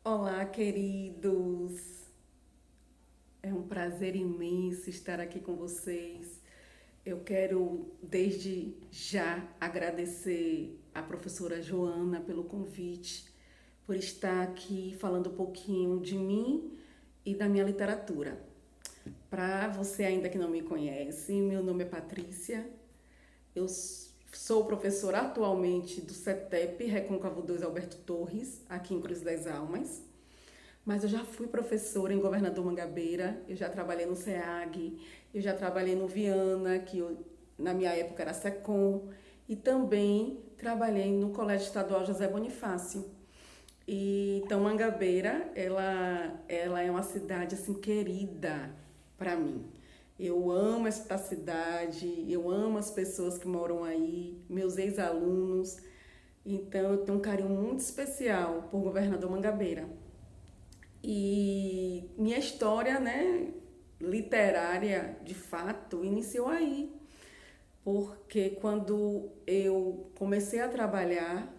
Olá, queridos! É um prazer imenso estar aqui com vocês. Eu quero, desde já, agradecer à professora Joana pelo convite, por estar aqui falando um pouquinho de mim e da minha literatura. Para você ainda que não me conhece, meu nome é Patrícia. Eu sou professora atualmente do CETEP Recôncavo 2 Alberto Torres, aqui em Cruz das Almas. Mas eu já fui professora em Governador Mangabeira, eu já trabalhei no SEAG, eu já trabalhei no Viana, na minha época era SECOM, e também trabalhei no Colégio Estadual José Bonifácio. Então Mangabeira, ela é uma cidade assim querida para mim. Eu amo esta cidade, eu amo as pessoas que moram aí, meus ex-alunos. Então eu tenho um carinho muito especial por Governador Mangabeira. E minha história, né, literária, de fato, iniciou aí, porque quando eu comecei a trabalhar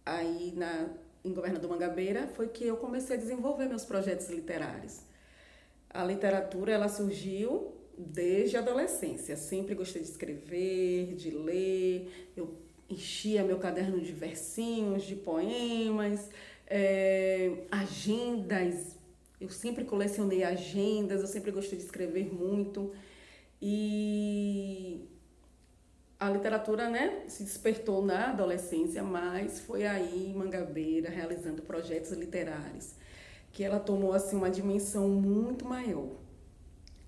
aí em Governador Mangabeira, foi que eu comecei a desenvolver meus projetos literários. A literatura, ela surgiu desde a adolescência. Sempre gostei de escrever, de ler. Eu enchia meu caderno de versinhos, de poemas, agendas. Eu sempre colecionei agendas, eu sempre gostei de escrever muito. E a literatura, né, se despertou na adolescência, mas foi aí em Mangabeira, realizando projetos literários, que ela tomou assim uma dimensão muito maior.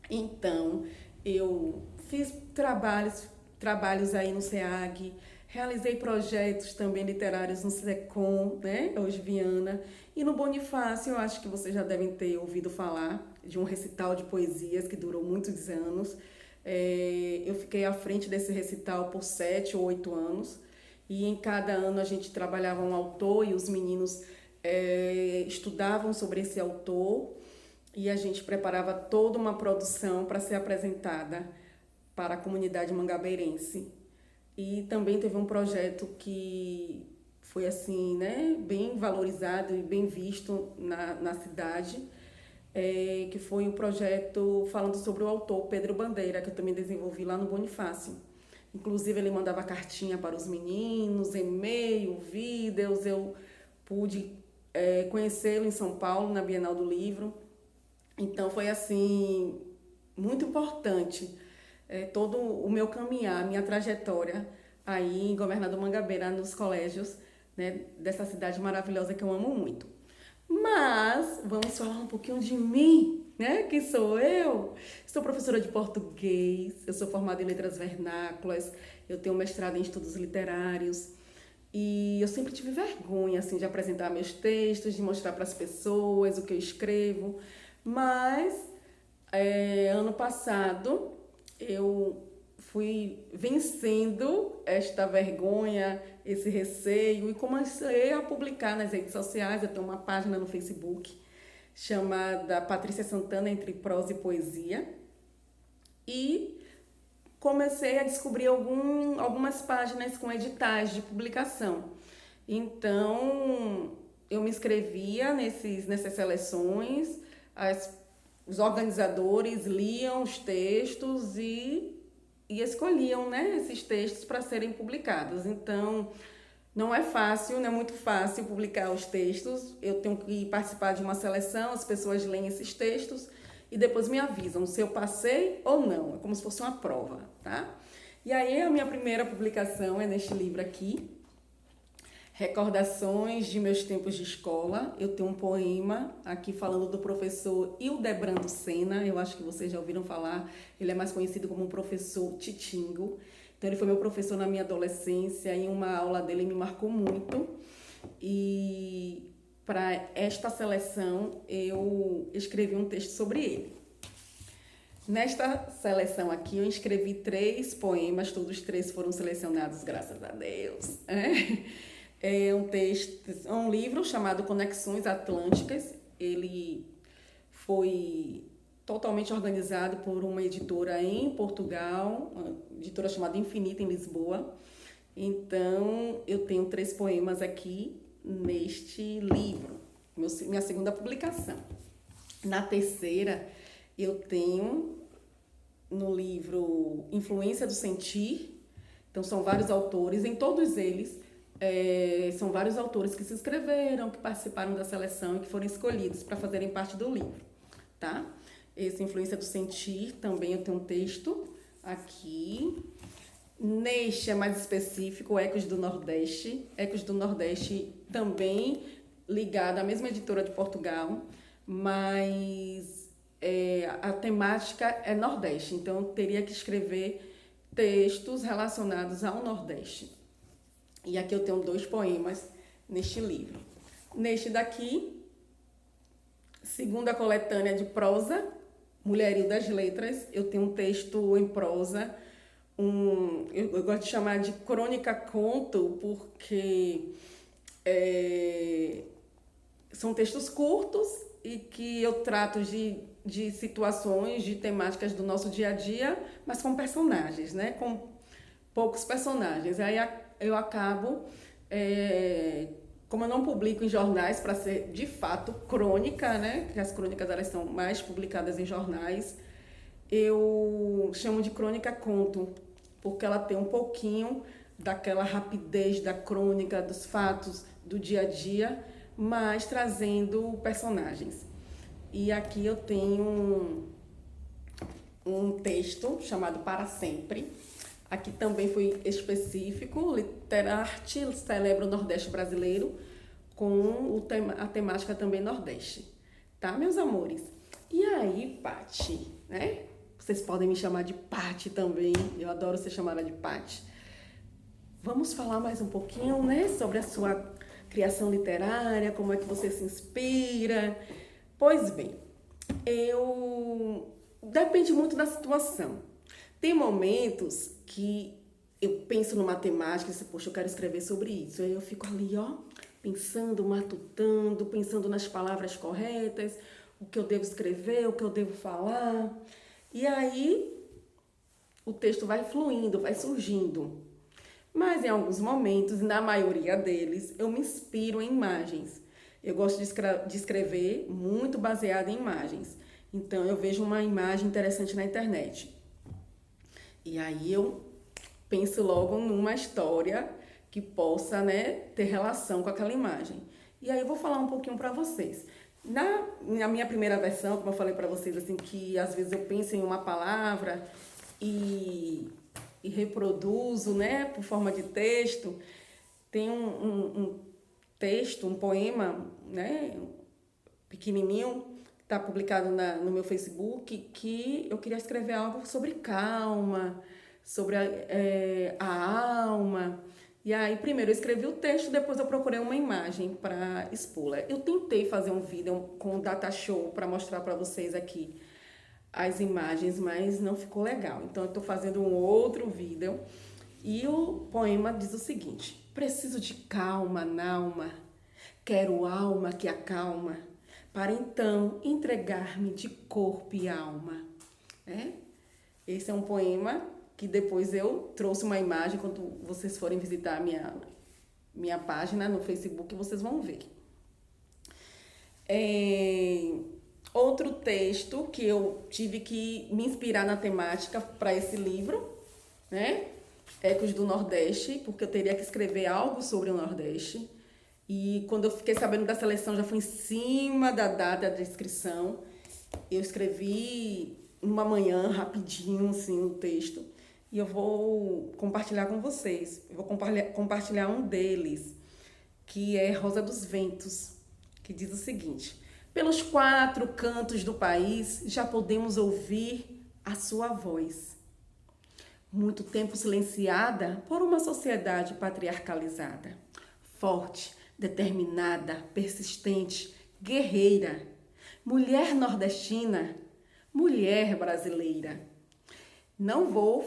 Então, eu fiz trabalhos aí no SEAG, realizei projetos também literários no SECOM, né, hoje Viana, e no Bonifácio, eu acho que vocês já devem ter ouvido falar de um recital de poesias que durou muitos anos. Eu fiquei à frente desse recital por 7 ou 8 anos, e em cada ano a gente trabalhava um autor e os meninos estudavam sobre esse autor e a gente preparava toda uma produção para ser apresentada para a comunidade mangabeirense. E também teve um projeto que foi assim, né, bem valorizado e bem visto na cidade, que foi um projeto falando sobre o autor Pedro Bandeira, que eu também desenvolvi lá no Bonifácio. Inclusive ele mandava cartinha para os meninos, e-mail, vídeos, eu pude conhecê-lo em São Paulo, na Bienal do Livro. Então foi assim muito importante todo o meu caminhar, minha trajetória aí em Governador Mangabeira, nos colégios, né, dessa cidade maravilhosa que eu amo muito. Mas vamos falar um pouquinho de mim, né? Quem sou eu? Sou professora de português, eu sou formada em letras vernáculas, eu tenho mestrado em estudos literários. E eu sempre tive vergonha assim de apresentar meus textos, de mostrar para as pessoas o que eu escrevo. Mas ano passado eu fui vencendo esta vergonha, esse receio e comecei a publicar nas redes sociais. Eu tenho uma página no Facebook chamada Patrícia Santana Entre Prosa e Poesia e comecei a descobrir algumas páginas com editais de publicação. Então, eu me inscrevia nessas seleções, as, os organizadores liam os textos e escolhiam, né, esses textos para serem publicados. Então, não é fácil, não é muito fácil publicar os textos. Eu tenho que participar de uma seleção, as pessoas leem esses textos e depois me avisam se eu passei ou não. É como se fosse uma prova, tá? E aí a minha primeira publicação é neste livro aqui, Recordações de Meus Tempos de Escola. Eu tenho um poema aqui falando do professor Hildebrando Senna. Eu acho que vocês já ouviram falar. Ele é mais conhecido como o professor Titingo. Então ele foi meu professor na minha adolescência. Em uma aula dele me marcou muito. E para esta seleção eu escrevi um texto sobre ele. Nesta seleção aqui eu escrevi 3 poemas, todos 3 foram selecionados, graças a Deus. É um texto, é um livro chamado Conexões Atlânticas. Ele foi totalmente organizado por uma editora em Portugal, uma editora chamada Infinita, em Lisboa. Então, eu tenho 3 poemas aqui neste livro. minha segunda publicação. Na terceira, eu tenho no livro Influência do Sentir. Então, são vários autores, em todos eles, são vários autores que se inscreveram, que participaram da seleção e que foram escolhidos para fazerem parte do livro, tá? Esse Influência do Sentir, também eu tenho um texto aqui. Neste é mais específico, Ecos do Nordeste. Ecos do Nordeste também ligado à mesma editora de Portugal, mas a temática é Nordeste, então eu teria que escrever textos relacionados ao Nordeste. E aqui eu tenho 2 poemas neste livro. Neste daqui, segunda coletânea de prosa, Mulherio das Letras, eu tenho um texto em prosa, eu gosto de chamar de crônica-conto, porque são textos curtos e que eu trato de situações, de temáticas do nosso dia a dia, mas com personagens, né? Com poucos personagens. Aí eu acabo, como eu não publico em jornais para ser de fato crônica, né? Porque as crônicas elas são mais publicadas em jornais, eu chamo de crônica-conto, porque ela tem um pouquinho daquela rapidez da crônica, dos fatos do dia a dia, mas trazendo personagens. E aqui eu tenho um texto chamado Para Sempre. Aqui também foi específico, Literarte celebra o Nordeste brasileiro, com a temática também Nordeste. Tá, meus amores? E aí, Pati, né? Vocês podem me chamar de Pati também, eu adoro ser chamada de Pati. Vamos falar mais um pouquinho, né, sobre a sua criação literária, como é que você se inspira. Pois bem, depende muito da situação. Tem momentos que eu penso numa temática e digo, poxa, eu quero escrever sobre isso. Aí eu fico ali, pensando, matutando, pensando nas palavras corretas, o que eu devo escrever, o que eu devo falar. E aí o texto vai fluindo, vai surgindo. Mas em alguns momentos, na maioria deles, eu me inspiro em imagens. Eu gosto de escrever muito baseado em imagens. Então, eu vejo uma imagem interessante na internet. E aí eu penso logo numa história que possa, né, ter relação com aquela imagem. E aí eu vou falar um pouquinho para vocês. Na minha primeira versão, como eu falei para vocês, assim, que às vezes eu penso em uma palavra e reproduzo, né, por forma de texto. Tem um texto, um poema, né, pequenininho, que está publicado no meu Facebook, que eu queria escrever algo sobre calma, sobre a alma. E aí, primeiro eu escrevi o texto, depois eu procurei uma imagem para expô-la. Eu tentei fazer um vídeo com data show para mostrar para vocês aqui as imagens, mas não ficou legal. Então, eu estou fazendo um outro vídeo e o poema diz o seguinte: preciso de calma na alma, quero alma que acalma, para então entregar-me de corpo e alma. Esse é um poema que depois eu trouxe uma imagem, quando vocês forem visitar a minha página no Facebook, vocês vão ver. Outro texto que eu tive que me inspirar na temática para esse livro, né? Ecos do Nordeste, porque eu teria que escrever algo sobre o Nordeste. E quando eu fiquei sabendo da seleção, já foi em cima da data da inscrição. Eu escrevi numa manhã, rapidinho, assim, o texto. E eu vou compartilhar com vocês. Eu vou compartilhar um deles, que é Rosa dos Ventos, que diz o seguinte: pelos 4 cantos do país já podemos ouvir a sua voz. Muito tempo silenciada por uma sociedade patriarcalizada. Forte, determinada, persistente, guerreira. Mulher nordestina, mulher brasileira. Não vou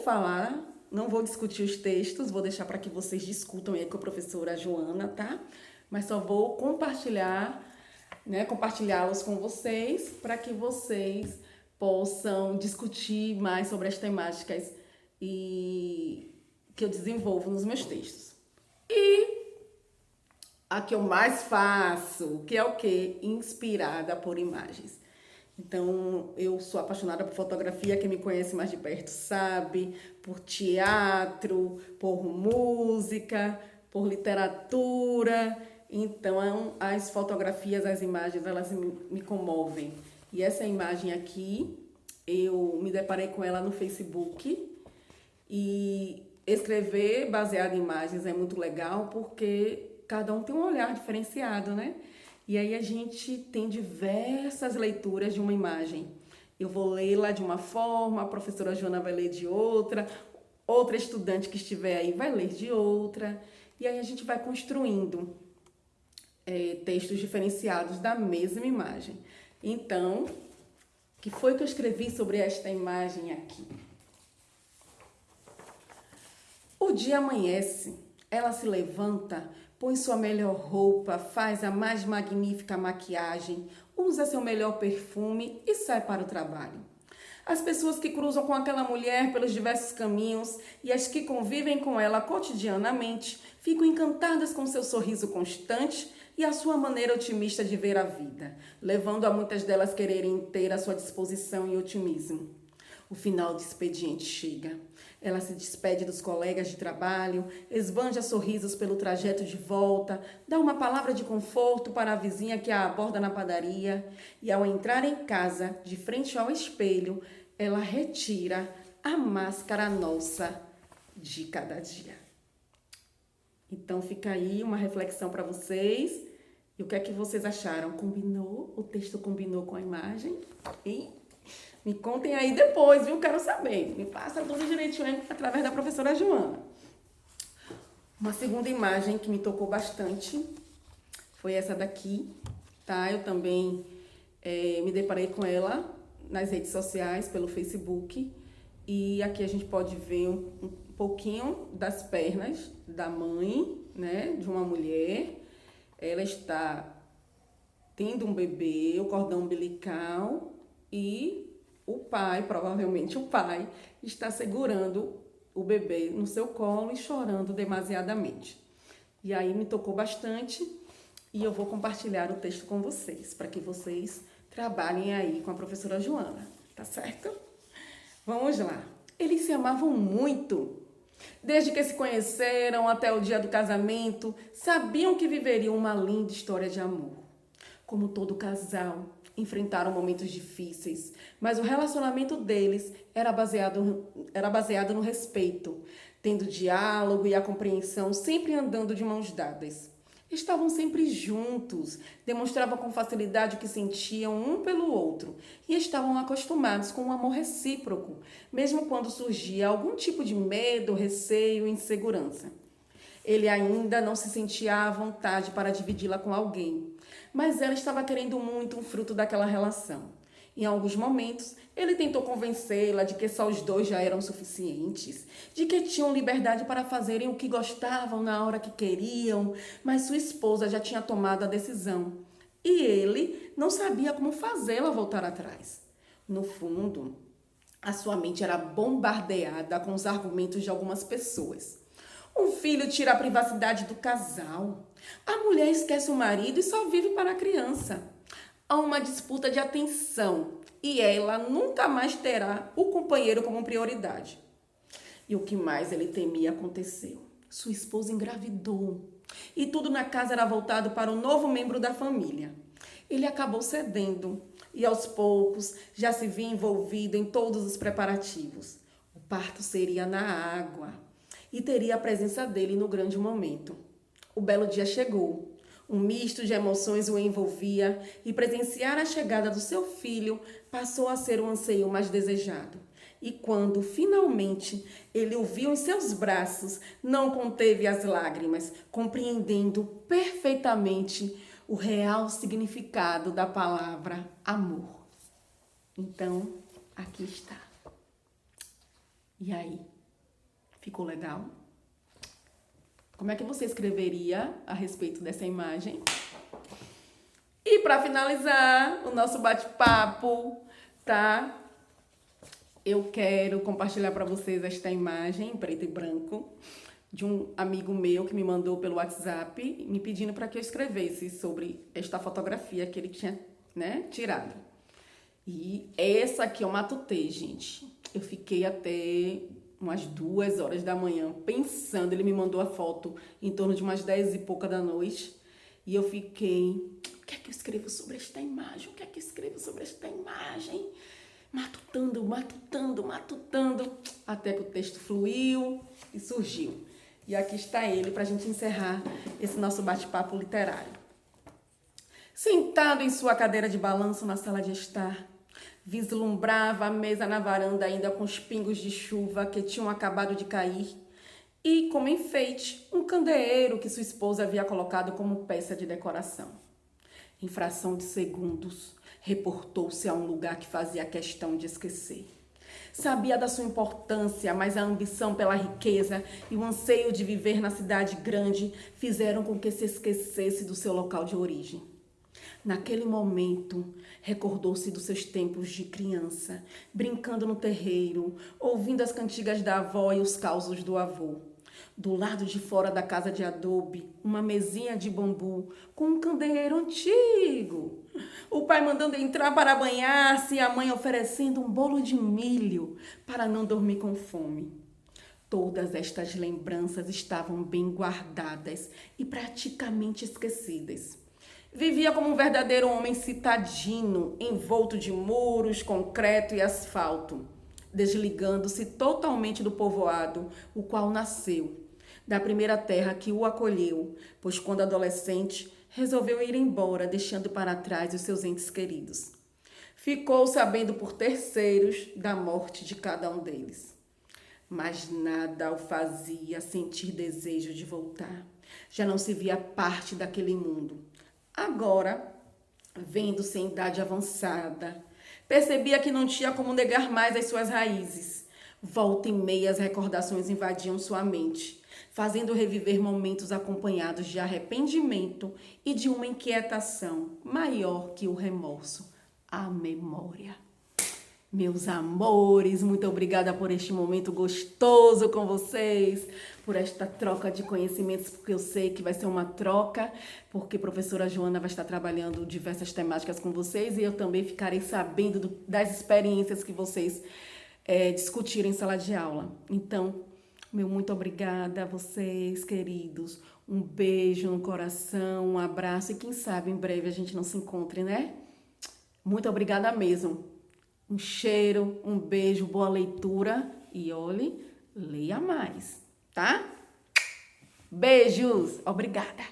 discutir os textos, vou deixar para que vocês discutam aí com a professora Joana, tá? Mas só vou compartilhá-los com vocês para que vocês possam discutir mais sobre as temáticas que eu desenvolvo nos meus textos. E a que eu mais faço, que é o quê? Inspirada por imagens. Então, eu sou apaixonada por fotografia, quem me conhece mais de perto sabe, por teatro, por música, por literatura. Então, as fotografias, as imagens, elas me comovem. E essa imagem aqui, eu me deparei com ela no Facebook e escrever baseado em imagens é muito legal porque cada um tem um olhar diferenciado, né? E aí a gente tem diversas leituras de uma imagem. Eu vou lê-la de uma forma, a professora Joana vai ler de outra, outra estudante que estiver aí vai ler de outra. E aí a gente vai construindo textos diferenciados da mesma imagem. Então, o que foi que eu escrevi sobre esta imagem aqui? O dia amanhece, ela se levanta, põe sua melhor roupa, faz a mais magnífica maquiagem, usa seu melhor perfume e sai para o trabalho. As pessoas que cruzam com aquela mulher pelos diversos caminhos e as que convivem com ela cotidianamente ficam encantadas com seu sorriso constante e a sua maneira otimista de ver a vida, levando a muitas delas quererem ter a sua disposição e otimismo. O final do expediente chega. Ela se despede dos colegas de trabalho, esbanja sorrisos pelo trajeto de volta, dá uma palavra de conforto para a vizinha que a aborda na padaria e, ao entrar em casa, de frente ao espelho, ela retira a máscara nossa de cada dia. Então fica aí uma reflexão para vocês. E o que é que vocês acharam? Combinou? O texto combinou com a imagem? E me contem aí depois, viu? Quero saber. Me passa tudo direitinho através da professora Joana. Uma segunda imagem que me tocou bastante foi essa daqui, tá? Eu também me deparei com ela nas redes sociais, pelo Facebook. E aqui a gente pode ver um pouquinho das pernas da mãe, né? De uma mulher. Ela está tendo um bebê, o cordão umbilical, e o pai, provavelmente o pai, está segurando o bebê no seu colo e chorando demasiadamente. E aí me tocou bastante e eu vou compartilhar o texto com vocês, para que vocês trabalhem aí com a professora Joana, tá certo? Vamos lá. Eles se amavam muito. Desde que se conheceram até o dia do casamento, sabiam que viveriam uma linda história de amor. Como todo casal, enfrentaram momentos difíceis, mas o relacionamento deles era baseado no respeito, tendo diálogo e a compreensão, sempre andando de mãos dadas. Estavam sempre juntos, demonstravam com facilidade o que sentiam um pelo outro e estavam acostumados com um amor recíproco, mesmo quando surgia algum tipo de medo, receio e insegurança. Ele ainda não se sentia à vontade para dividi-la com alguém, mas ela estava querendo muito um fruto daquela relação. Em alguns momentos, ele tentou convencê-la de que só os dois já eram suficientes, de que tinham liberdade para fazerem o que gostavam na hora que queriam, mas sua esposa já tinha tomado a decisão e ele não sabia como fazê-la voltar atrás. No fundo, a sua mente era bombardeada com os argumentos de algumas pessoas. Um filho tira a privacidade do casal. A mulher esquece o marido e só vive para a criança. Há uma disputa de atenção e ela nunca mais terá o companheiro como prioridade. E o que mais ele temia aconteceu. Sua esposa engravidou e tudo na casa era voltado para o novo membro da família. Ele acabou cedendo e aos poucos já se via envolvido em todos os preparativos. O parto seria na água e teria a presença dele no grande momento. O belo dia chegou. Um misto de emoções o envolvia e presenciar a chegada do seu filho passou a ser o anseio mais desejado. E quando, finalmente, ele o viu em seus braços, não conteve as lágrimas, compreendendo perfeitamente o real significado da palavra amor. Então, aqui está. E aí? Ficou legal? Como é que você escreveria a respeito dessa imagem? E para finalizar o nosso bate-papo, tá? Eu quero compartilhar para vocês esta imagem em preto e branco, de um amigo meu que me mandou pelo WhatsApp, me pedindo para que eu escrevesse sobre esta fotografia que ele tinha, né, tirado. E essa aqui eu matutei, gente. Eu fiquei até umas 2 horas da manhã pensando. Ele me mandou a foto em torno de umas 10 e pouca da noite. E eu fiquei, o que é que eu escrevo sobre esta imagem? O que é que eu escrevo sobre esta imagem? Matutando, matutando, matutando, até que o texto fluiu e surgiu. E aqui está ele para a gente encerrar esse nosso bate-papo literário. Sentado em sua cadeira de balanço na sala de estar, vislumbrava a mesa na varanda ainda com os pingos de chuva que tinham acabado de cair e, como enfeite, um candeeiro que sua esposa havia colocado como peça de decoração. Em fração de segundos, reportou-se a um lugar que fazia questão de esquecer. Sabia da sua importância, mas a ambição pela riqueza e o anseio de viver na cidade grande fizeram com que se esquecesse do seu local de origem. Naquele momento, recordou-se dos seus tempos de criança, brincando no terreiro, ouvindo as cantigas da avó e os causos do avô. Do lado de fora da casa de adobe, uma mesinha de bambu com um candeeiro antigo. O pai mandando entrar para banhar-se e a mãe oferecendo um bolo de milho para não dormir com fome. Todas estas lembranças estavam bem guardadas e praticamente esquecidas. Vivia como um verdadeiro homem citadino, envolto de muros, concreto e asfalto, desligando-se totalmente do povoado, o qual nasceu, da primeira terra que o acolheu, pois quando adolescente resolveu ir embora, deixando para trás os seus entes queridos. Ficou sabendo por terceiros da morte de cada um deles. Mas nada o fazia sentir desejo de voltar. Já não se via parte daquele mundo. Agora, vendo-se em idade avançada, percebia que não tinha como negar mais as suas raízes. Volta e meia as recordações invadiam sua mente, fazendo reviver momentos acompanhados de arrependimento e de uma inquietação maior que o remorso, a memória. Meus amores, muito obrigada por este momento gostoso com vocês, por esta troca de conhecimentos, porque eu sei que vai ser uma troca, porque a professora Joana vai estar trabalhando diversas temáticas com vocês e eu também ficarei sabendo das experiências que vocês discutiram em sala de aula. Então, meu muito obrigada a vocês, queridos. Um beijo no coração, um abraço e quem sabe em breve a gente não se encontre, né? Muito obrigada mesmo. Um cheiro, um beijo, boa leitura e olhe, leia mais, tá? Beijos, obrigada.